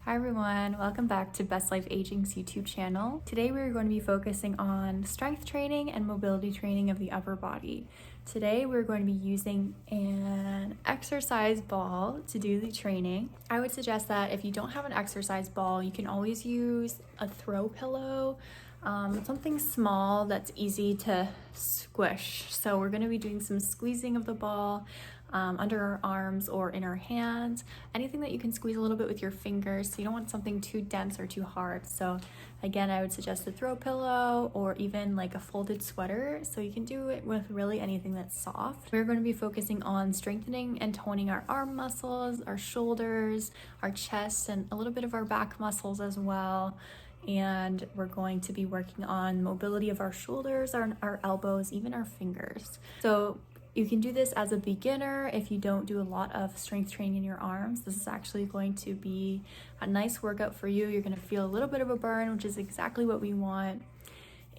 Hi everyone, welcome back to Best Life Aging's YouTube channel. Today we're going to be focusing on strength training and mobility training of the upper body. Today we're going to be using an exercise ball to do the training. I would suggest that if you don't have an exercise ball, you can always use a throw pillow, something small that's easy to squish. So we're going to be doing some squeezing of the ball under our arms or in our hands, anything that you can squeeze a little bit with your fingers. So you don't want something too dense or too hard. So again, I would suggest a throw pillow or even like a folded sweater. So you can do it with really anything that's soft. We're going to be focusing on strengthening and toning our arm muscles, our shoulders, our chest, and a little bit of our back muscles as well. And we're going to be working on mobility of our shoulders, our elbows, even our fingers. So you can do this as a beginner if you don't do a lot of strength training in your arms. This is actually going to be a nice workout for you. You're going to feel a little bit of a burn, which is exactly what we want.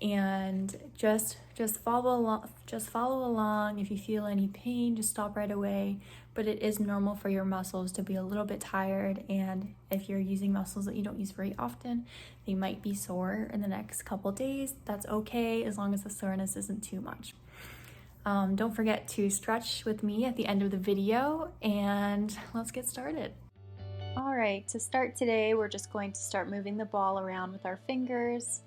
And just follow along. If you feel any pain, just stop right away. But it is normal for your muscles to be a little bit tired, and if you're using muscles that you don't use very often, they might be sore in the next couple days. That's okay, as long as the soreness isn't too much. Don't forget to stretch with me at the end of the video, and let's get started. All right, to start today, we're just going to start moving the ball around with our fingers.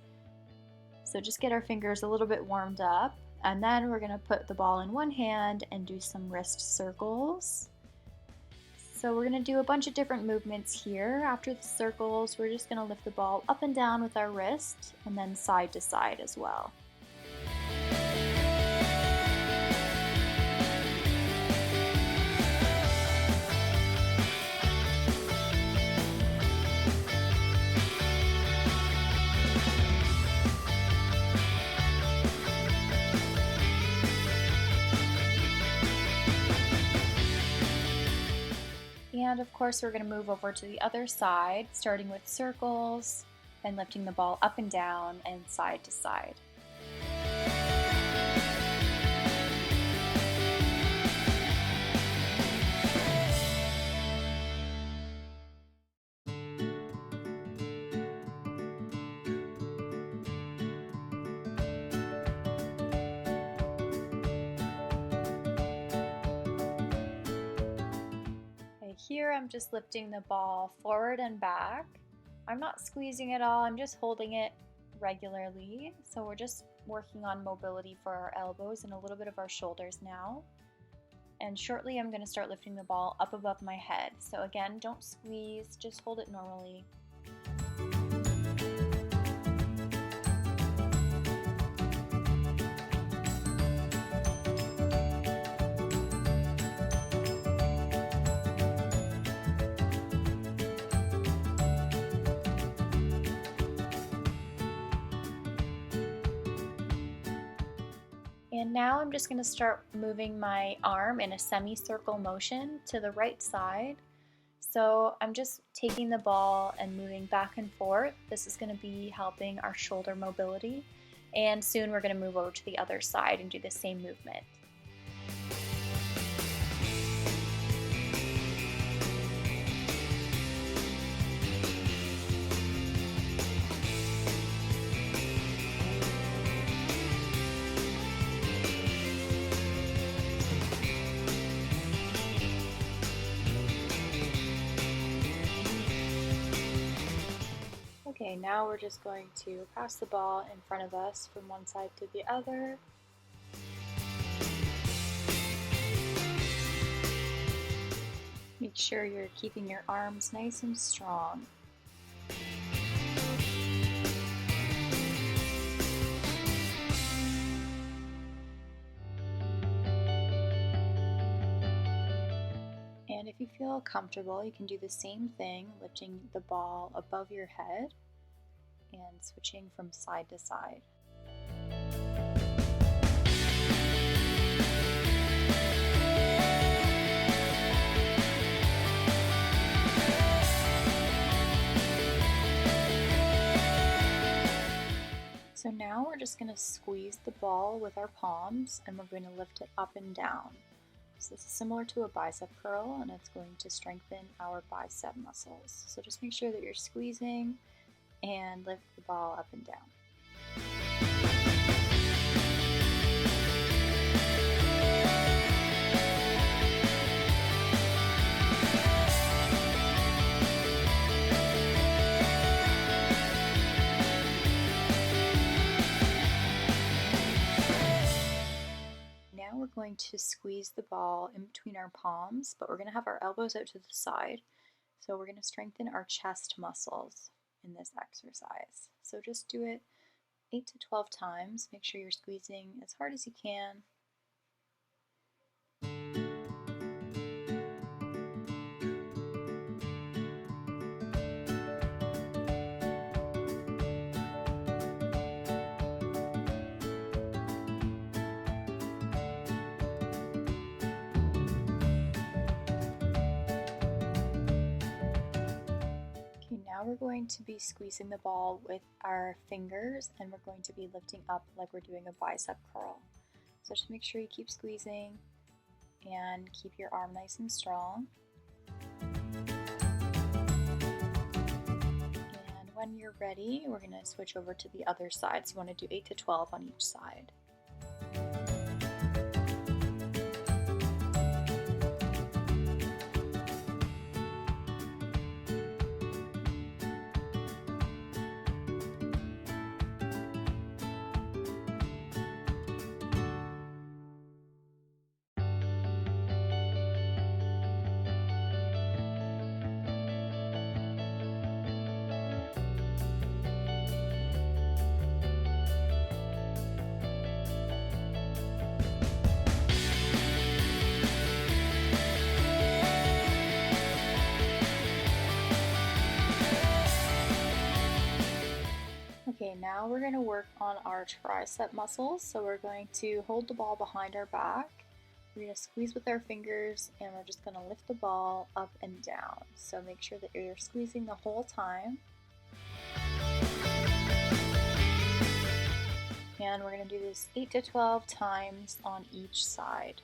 So just get our fingers a little bit warmed up, and then we're gonna put the ball in one hand and do some wrist circles. So we're gonna do a bunch of different movements here. After the circles, we're just gonna lift the ball up and down with our wrist, and then side to side as well. And of course, we're going to move over to the other side, starting with circles, then lifting the ball up and down and side to side. Here I'm just lifting the ball forward and back. I'm not squeezing at all, I'm just holding it regularly. So we're just working on mobility for our elbows and a little bit of our shoulders now. And shortly I'm going to start lifting the ball up above my head. So again, don't squeeze, just hold it normally. And now I'm just going to start moving my arm in a semicircle motion to the right side. So I'm just taking the ball and moving back and forth. This is going to be helping our shoulder mobility. And soon we're going to move over to the other side and do the same movement. Okay, now we're just going to pass the ball in front of us from one side to the other. Make sure you're keeping your arms nice and strong. And if you feel comfortable, you can do the same thing, lifting the ball above your head and switching from side to side. So now we're just going to squeeze the ball with our palms, and we're going to lift it up and down. So this is similar to a bicep curl, and it's going to strengthen our bicep muscles. So just make sure that you're squeezing and lift the ball up and down. Now we're going to squeeze the ball in between our palms, but we're going to have our elbows out to the side. So we're going to strengthen our chest muscles in this exercise. So just do it 8 to 12 times. Make sure you're squeezing as hard as you can. Now we're going to be squeezing the ball with our fingers, and we're going to be lifting up like we're doing a bicep curl. So just make sure you keep squeezing and keep your arm nice and strong. And when you're ready, we're going to switch over to the other side. So you want to do 8 to 12 on each side. Okay, now we're going to work on our tricep muscles. So we're going to hold the ball behind our back. We're going to squeeze with our fingers, and we're just going to lift the ball up and down. So make sure that you're squeezing the whole time. And we're going to do this 8 to 12 times on each side.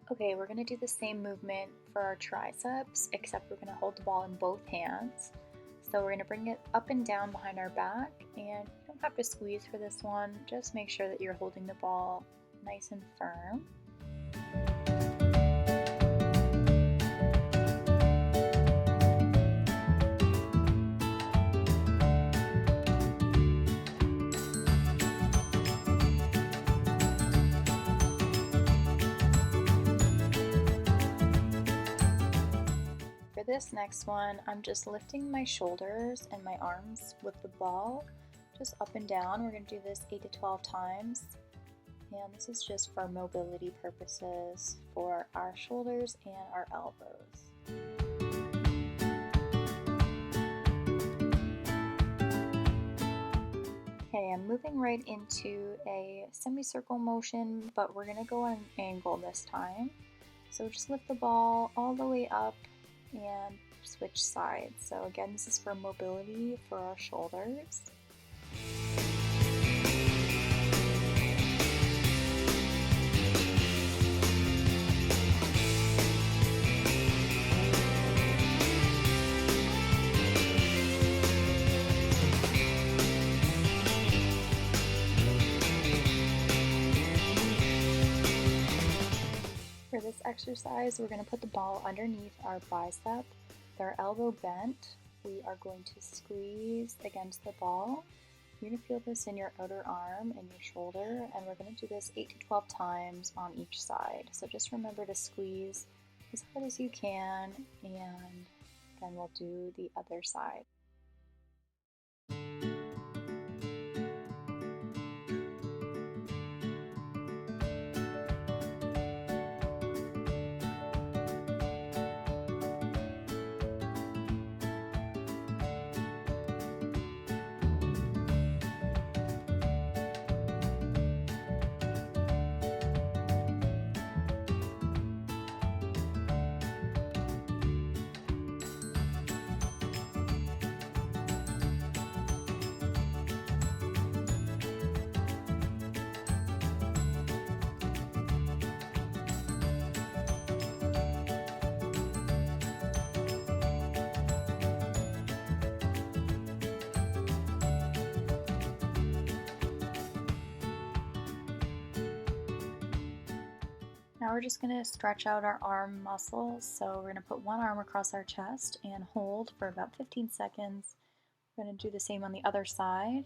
Okay, we're going to do the same movement for our triceps, except we're going to hold the ball in both hands. So we're going to bring it up and down behind our back, and you don't have to squeeze for this one. Just make sure that you're holding the ball nice and firm. For this next one, I'm just lifting my shoulders and my arms with the ball, just up and down. We're going to do this 8 to 12 times. And this is just for mobility purposes for our shoulders and our elbows. Okay, I'm moving right into a semicircle motion, but we're going to go on an angle this time. So just lift the ball all the way up and switch sides. So again, this is for mobility for our shoulders. For this exercise, we're going to put the ball underneath our bicep with our elbow bent. We are going to squeeze against the ball, You're going to feel this in your outer arm and your shoulder, and we're going to do this 8 to 12 times on each side. So just remember to squeeze as hard as you can, and then we'll do the other side. Now we're just going to stretch out our arm muscles. So we're going to put one arm across our chest and hold for about 15 seconds. We're going to do the same on the other side.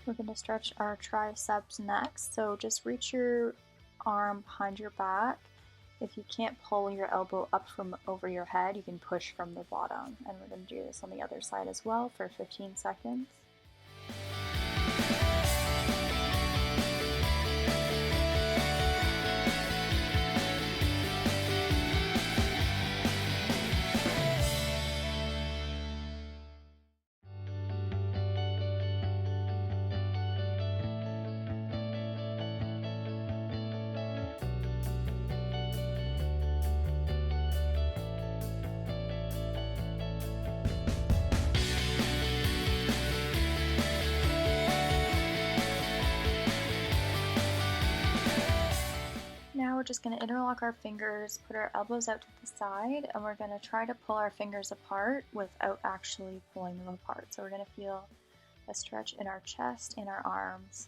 We're going to stretch our triceps next, so just reach your arm behind your back. If you can't pull your elbow up from over your head, you can push from the bottom. And we're going to do this on the other side as well for 15 seconds. Now we're just going to interlock our fingers, put our elbows out to the side, and we're going to try to pull our fingers apart without actually pulling them apart. So we're going to feel a stretch in our chest and our arms.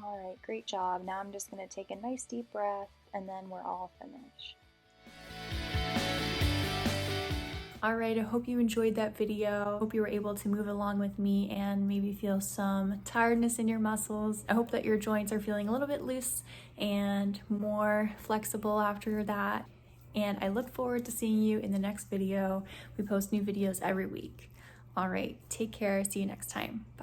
Alright, great job. Now I'm just going to take a nice deep breath, and then we're all finished. Alright, I hope you enjoyed that video. I hope you were able to move along with me and maybe feel some tiredness in your muscles. I hope that your joints are feeling a little bit loose and more flexible after that. And I look forward to seeing you in the next video. We post new videos every week. Alright, take care. See you next time. Bye.